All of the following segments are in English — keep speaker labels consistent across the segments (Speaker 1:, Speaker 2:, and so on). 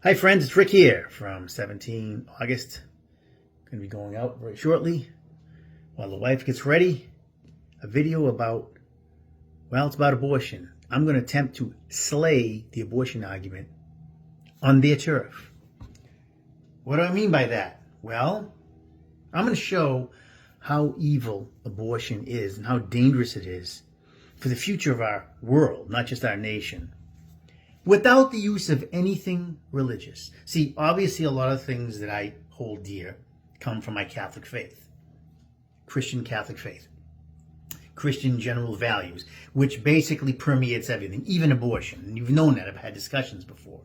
Speaker 1: Hi friends, it's Rick here from 17 August. Going to be going out very shortly while the wife gets ready. A video about, it's about abortion. I'm going to attempt to slay the abortion argument on their turf. What do I mean by that? Well, I'm going to show how evil abortion is and how dangerous it is for the future of our world, not just our nation, without the use of anything religious. See, obviously a lot of things that I hold dear come from my Catholic faith, Christian Catholic faith, Christian general values, which basically permeates everything, even abortion. And you've known that. I've had discussions before.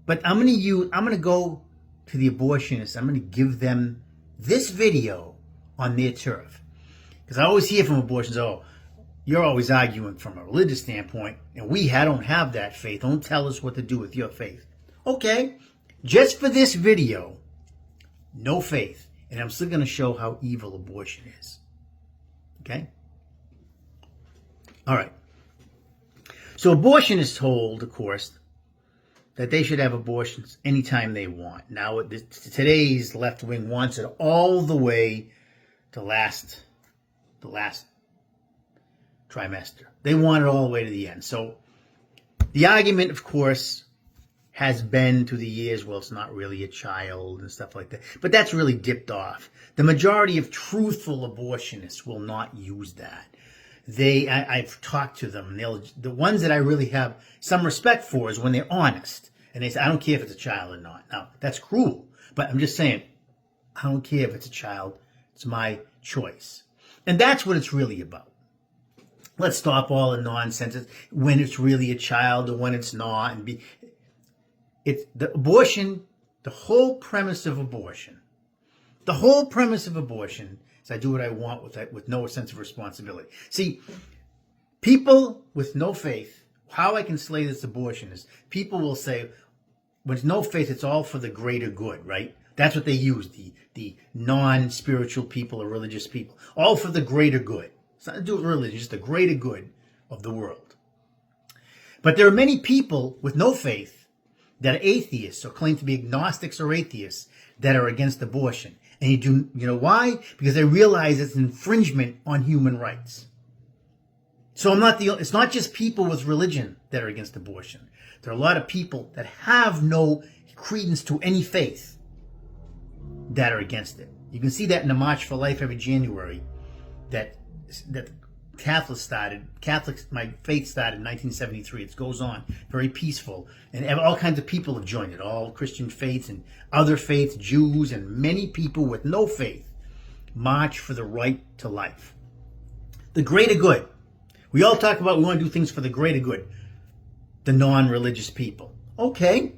Speaker 1: But I'm going to go to the abortionists. I'm going to give them this video on their turf. Because I always hear from abortions, you're always arguing from a religious standpoint, and I don't have that faith. Don't tell us what to do with your faith. Okay, just for this video, no faith. And I'm still going to show how evil abortion is. Okay? All right. So abortion is told, of course, that they should have abortions anytime they want. Now, today's left wing wants it all the way to the last trimester. They want it all the way to the end. So the argument, of course, has been through the years, it's not really a child and stuff like that. But that's really dipped off. The majority of truthful abortionists will not use that. I've talked to them. The ones that I really have some respect for is when they're honest. And they say, I don't care if it's a child or not. Now, that's cruel. But I'm just saying, I don't care if it's a child. It's my choice. And that's what it's really about. Let's stop all the nonsense when it's really a child or when it's not. It's the abortion, the whole premise of abortion. The whole premise of abortion is I do what I want with no sense of responsibility. See, people with no faith, how I can slay this abortion is people will say, when it's no faith, it's all for the greater good, right? That's what they use, the non-spiritual people or religious people. All for the greater good. It's not to do with religion, just the greater good of the world. But there are many people with no faith that are atheists or claim to be agnostics or atheists that are against abortion. And you know why? Because they realize it's an infringement on human rights. So it's not just people with religion that are against abortion. There are a lot of people that have no credence to any faith that are against it. You can see that in the March for Life every January that my faith started in 1973. It goes on, very peaceful, and all kinds of people have joined it, all Christian faiths and other faiths, Jews, and many people with no faith march for the right to life. The greater good. We all talk about we want to do things for the greater good. The non-religious people. Okay.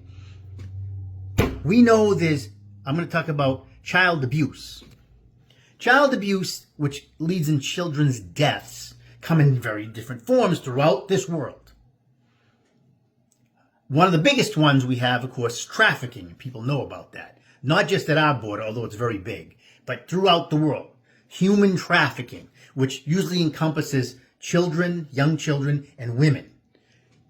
Speaker 1: We know I'm going to talk about child abuse. Child abuse, which leads in children's deaths, come in very different forms throughout this world. One of the biggest ones we have, of course, is trafficking. People know about that. Not just at our border, although it's very big, but throughout the world. Human trafficking, which usually encompasses children, young children, and women.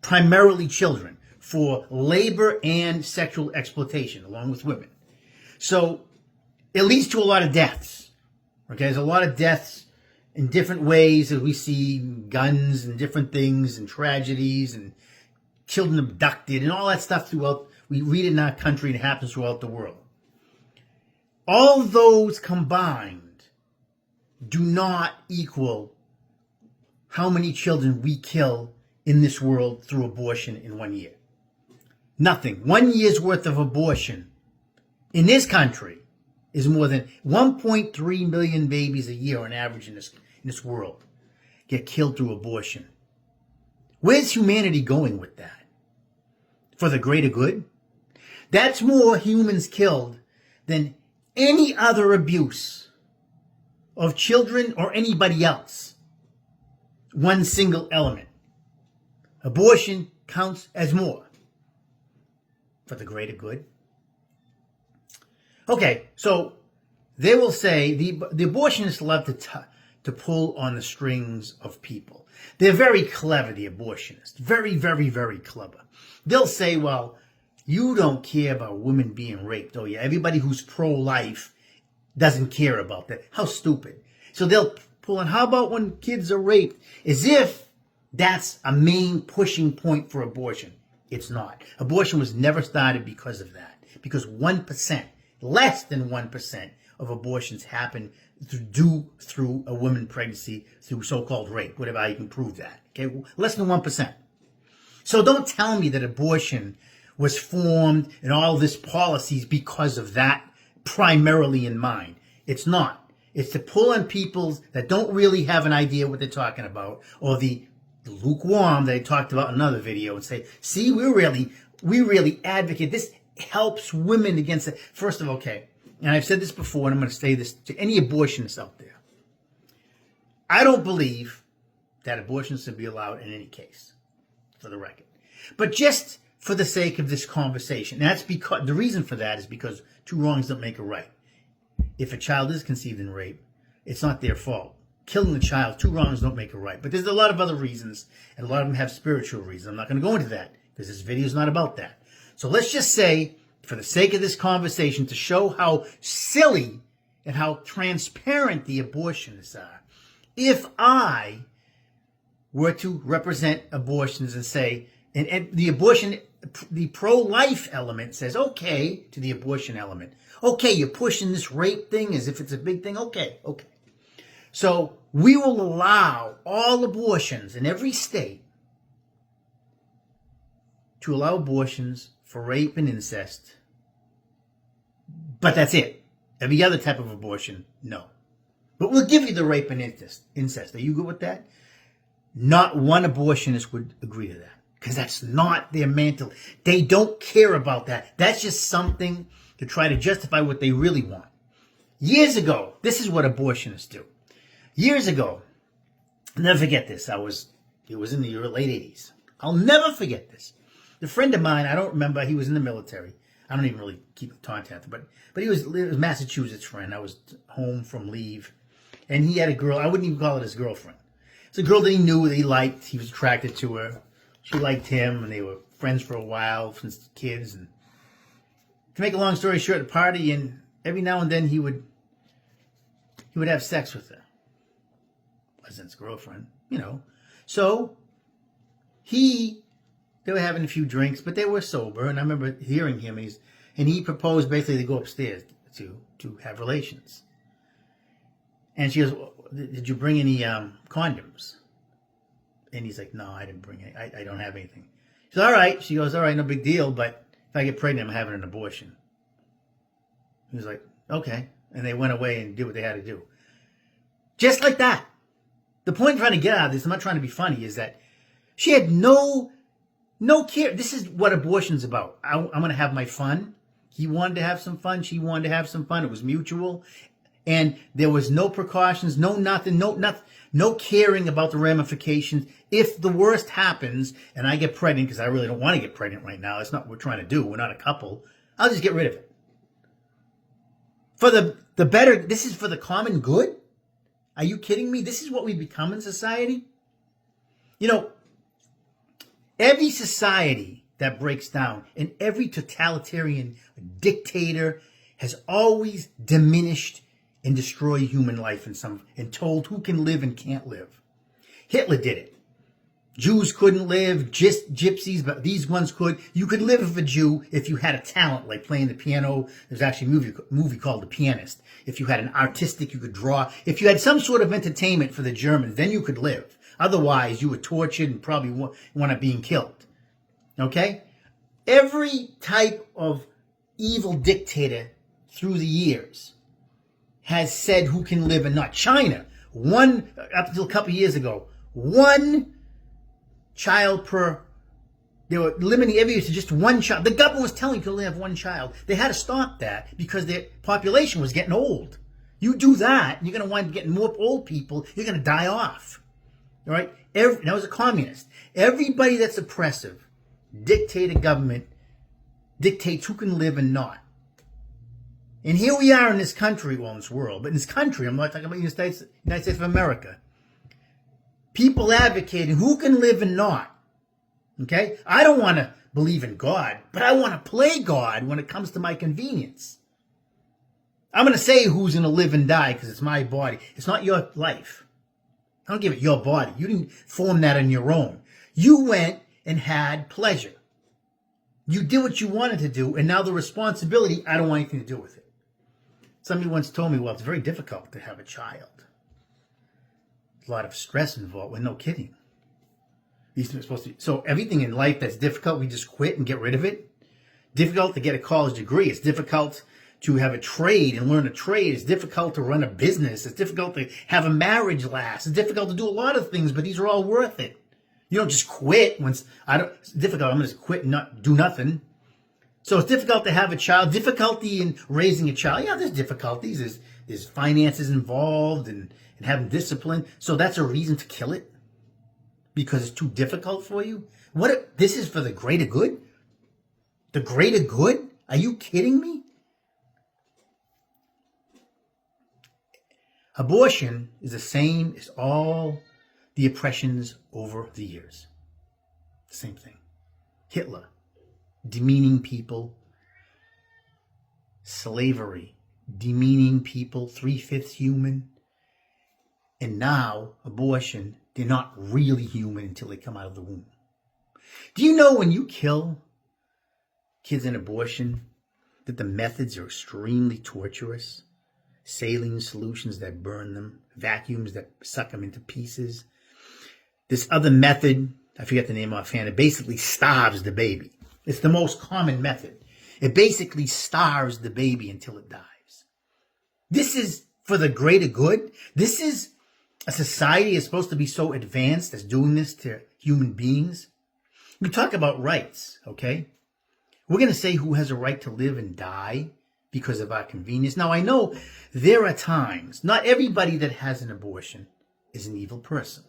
Speaker 1: Primarily children, for labor and sexual exploitation, along with women. So it leads to a lot of deaths. Okay, there's a lot of deaths in different ways as we see guns and different things and tragedies and children abducted and all that stuff throughout. We read it in our country and it happens throughout the world. All those combined do not equal how many children we kill in this world through abortion in 1 year. Nothing. 1 year's worth of abortion in this country is more than 1.3 million babies a year on average in this world get killed through abortion. Where's humanity going with that? For the greater good? That's more humans killed than any other abuse of children or anybody else. One single element. Abortion counts as more for the greater good. Okay, so they will say the abortionists love to pull on the strings of people. They're very clever, the abortionists. Very, very, very clever. They'll say, You don't care about women being raped, oh yeah. Everybody who's pro-life doesn't care about that. How stupid. So they'll pull in, how about when kids are raped? As if that's a main pushing point for abortion. It's not. Abortion was never started because of that. Because 1%, less than 1% of abortions happen through a woman pregnancy, through so-called rape, whatever you can prove that. Okay, less than 1%. So don't tell me that abortion was formed and all this policies because of that primarily in mind. It's not. It's to pull on people that don't really have an idea what they're talking about, or the lukewarm that I talked about in another video, and say, see, we really advocate. This helps women against it. First of all, okay, and I've said this before, and I'm going to say this to any abortionists out there. I don't believe that abortion should be allowed in any case, for the record. But just for the sake of this conversation, and that's because the reason for that is because two wrongs don't make a right. If a child is conceived in rape, it's not their fault. Killing the child, two wrongs don't make a right. But there's a lot of other reasons, and a lot of them have spiritual reasons. I'm not going to go into that because this video is not about that. So let's just say, for the sake of this conversation, to show how silly and how transparent the abortionists are, if I were to represent abortions and say, and the abortion, the pro-life element says, okay, to the abortion element, okay, you're pushing this rape thing as if it's a big thing. Okay. So we will allow all abortions in every state to allow abortions for rape and incest. But that's it. Every other type of abortion, no. But we'll give you the rape and incest. Are you good with that? Not one abortionist would agree to that. Because that's not their mantle. They don't care about that. That's just something to try to justify what they really want. Years ago, this is what abortionists do. Years ago, I'll never forget this. It was in the late 80s. I'll never forget this. A friend of mine, I don't remember, he was in the military. I don't even really keep in contact, but he was a Massachusetts friend. I was home from leave, and he had a girl. I wouldn't even call it his girlfriend. It's a girl that he knew, that he liked. He was attracted to her. She liked him, and they were friends for a while since kids. And to make a long story short, at a party, and every now and then he would have sex with her. Wasn't his girlfriend, So they were having a few drinks, but they were sober. And I remember hearing him, and he proposed basically to go upstairs to have relations. And she goes, well, did you bring any condoms? And he's like, no, I didn't bring any. I don't have anything. She's all right. She goes, all right, no big deal. But if I get pregnant, I'm having an abortion. He was like, okay. And they went away and did what they had to do. Just like that. The point I'm trying to get out of this, I'm not trying to be funny, is that she had no care. This is what abortion's about. I'm going to have my fun. He wanted to have some fun. She wanted to have some fun. It was mutual. And there was no precautions, no nothing, no caring about the ramifications. If the worst happens and I get pregnant, because I really don't want to get pregnant right now, that's not what we're trying to do. We're not a couple. I'll just get rid of it. For the better, this is for the common good? Are you kidding me? This is what we've become in society? Every society that breaks down and every totalitarian dictator has always diminished and destroyed human life and told who can live and can't live. Hitler did it. Jews couldn't live, just gypsies, but these ones could. You could live as a Jew if you had a talent, like playing the piano. There's actually a movie called The Pianist. If you had an artistic, you could draw. If you had some sort of entertainment for the Germans, then you could live. Otherwise, you were tortured and probably wound up being killed. Okay? Every type of evil dictator through the years has said who can live and not. China, up until a couple of years ago, one child per, they were limiting every year to just one child. The government was telling you could only have one child. They had to stop that because their population was getting old. You do that, you're going to wind up getting more old people. You're going to die off. All right? That was a communist. Everybody that's oppressive, dictator government, dictates who can live and not. And here we are in this country, well, in this world, but in this country, I'm not talking about the United States of America. People advocating who can live and not. Okay? I don't want to believe in God, but I want to play God when it comes to my convenience. I'm going to say who's going to live and die because it's my body. It's not your life. I don't give it your body. You didn't form that on your own. You went and had pleasure. You did what you wanted to do, and now the responsibility, I don't want anything to do with it. Somebody once told me, well, it's very difficult to have a child. There's a lot of stress involved. Well, no kidding. So everything in life that's difficult, we just quit and get rid of it. Difficult to get a college degree. It's difficult to have a trade and learn a trade. It's difficult to run a business. It's difficult to have a marriage last. It's difficult to do a lot of things, but these are all worth it. You don't just quit when it's difficult. I'm going to just quit and not do nothing. So it's difficult to have a child. Difficulty in raising a child. Yeah, there's difficulties. There's finances involved and having discipline. So that's a reason to kill it because it's too difficult for you. This is for the greater good? The greater good? Are you kidding me? Abortion is the same as all the oppressions over the years. Same thing. Hitler, demeaning people. Slavery, demeaning people, 3/5 human. And now, abortion, they're not really human until they come out of the womb. Do you know when you kill kids in abortion that the methods are extremely torturous? Saline solutions that burn them, vacuums that suck them into pieces. This other method, I forget the name offhand, it basically starves the baby. It's the most common method. It basically starves the baby until it dies. This is for the greater good. This is a society that's supposed to be so advanced as doing this to human beings. We talk about rights, okay? We're going to say who has a right to live and die because of our convenience. Now, I know there are times, not everybody that has an abortion is an evil person.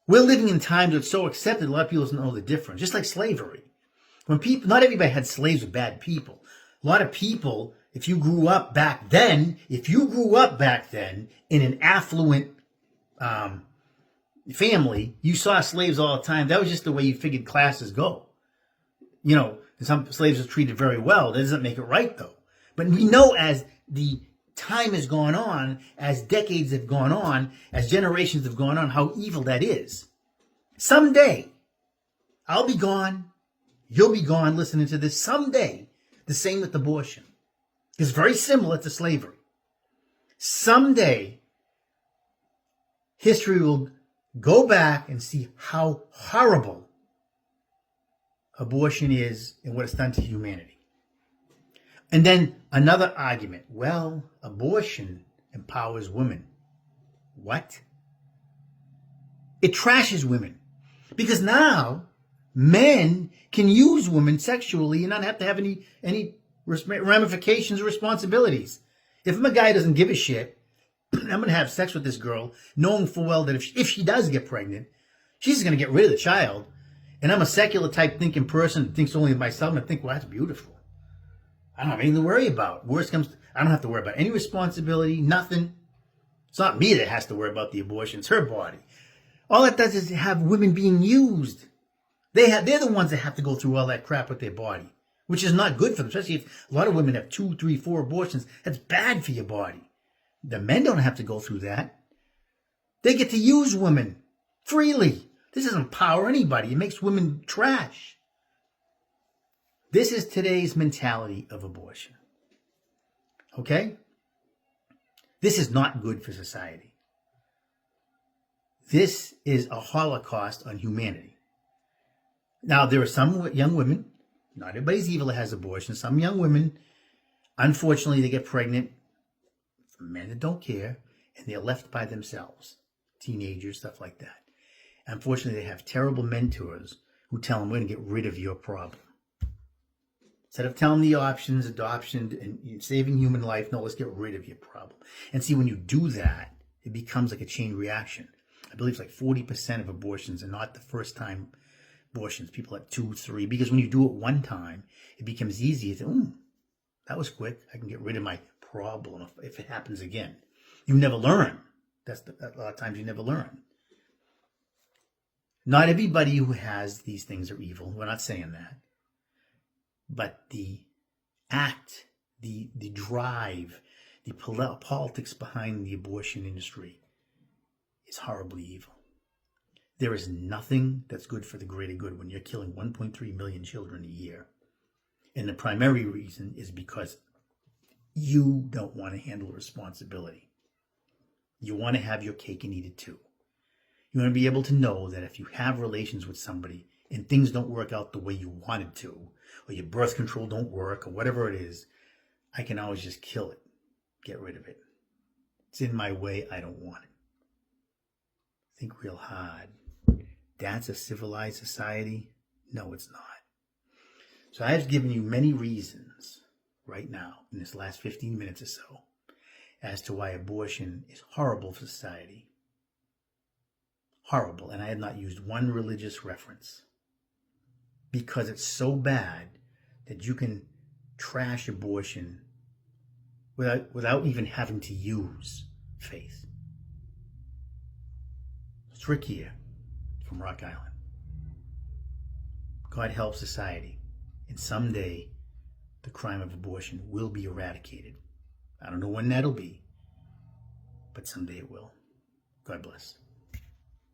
Speaker 1: We're living in times where it's so accepted, a lot of people don't know the difference. Just like slavery. Not everybody had slaves with bad people. A lot of people, if you grew up back then in an affluent family, you saw slaves all the time. That was just the way you figured classes go. You know, some slaves are treated very well. That doesn't make it right, though. But we know as the time has gone on, as decades have gone on, as generations have gone on, how evil that is. Someday, I'll be gone. You'll be gone listening to this. Someday, the same with abortion. It's very similar to slavery. Someday, history will go back and see how horrible abortion is and what it's done to humanity. And then another argument. Well, abortion empowers women. What? It trashes women. Because now men can use women sexually and not have to have any ramifications or responsibilities. If a guy doesn't give a shit, I'm going to have sex with this girl, knowing full well that if she does get pregnant, she's going to get rid of the child. And I'm a secular type thinking person that thinks only of myself, and I think, well, that's beautiful. I don't have anything to worry about. Worst comes, I don't have to worry about any responsibility, nothing. It's not me that has to worry about the abortion. It's her body. All it does is have women being used. They're the ones that have to go through all that crap with their body, which is not good for them, especially if a lot of women have 2, 3, 4 abortions. That's bad for your body. The men don't have to go through that. They get to use women freely. This doesn't empower anybody. It makes women trash. This is today's mentality of abortion. Okay? This is not good for society. This is a holocaust on humanity. Now, there are some young women, not everybody's evil that has abortion, some young women, unfortunately, they get pregnant from men that don't care, and they're left by themselves. Teenagers, stuff like that. Unfortunately, they have terrible mentors who tell them, we're going to get rid of your problem. Instead of telling the options, adoption, and saving human life, no, let's get rid of your problem. And see, when you do that, it becomes like a chain reaction. I believe it's like 40% of abortions are not the first time abortions. People have 2, 3, because when you do it one time, it becomes easy. It's, that was quick. I can get rid of my problem if it happens again. You never learn. A lot of times you never learn. Not everybody who has these things are evil. We're not saying that. But the act, the drive, the politics behind the abortion industry is horribly evil. There is nothing that's good for the greater good when you're killing 1.3 million children a year. And the primary reason is because you don't want to handle responsibility. You want to have your cake and eat it too. You want to be able to know that if you have relations with somebody and things don't work out the way you wanted to, or your birth control don't work, or whatever it is, I can always just kill it, get rid of it. It's in my way, I don't want it. Think real hard. That's a civilized society? No, it's not. So I've given you many reasons right now, in this last 15 minutes or so, as to why abortion is horrible for society. Horrible. And I have not used one religious reference. Because it's so bad that you can trash abortion without even having to use faith. It's Rick here from Rock Island. God help society, and someday the crime of abortion will be eradicated. I don't know when that'll be, but someday it will. God bless.